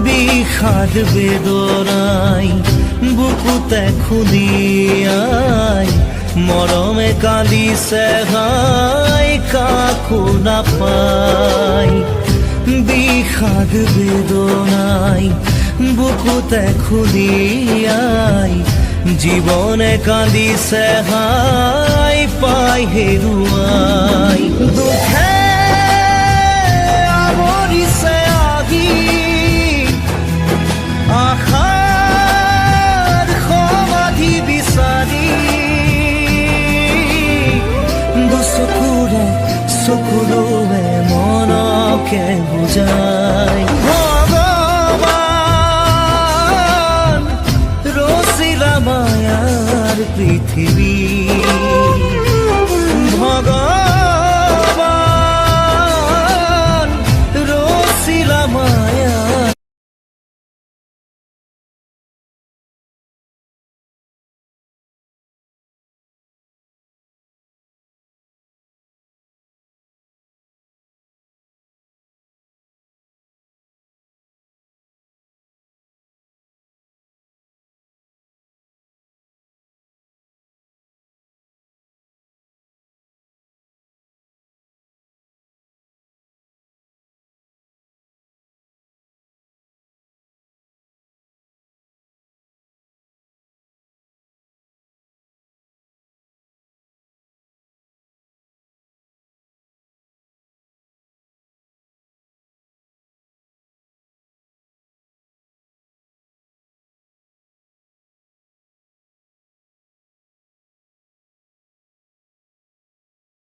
বিষাদ বেদনাই বুকুতে খুলিয়াই মৰমে কান্দিছে হাই কাকো নাপাই। বিষাদ বেদনাই বুকুতে খুলিয়াই জীবনে কান্দিছে হাই পাই হেৰুৱাই। দুখে আৱৰিছে আহি আশাৰ সমাধি বিচাৰি দুচকুৰে চকুৰে মনকে বুজাই। ভগৱান ৰচিলা মায়াৰ পৃথিৱী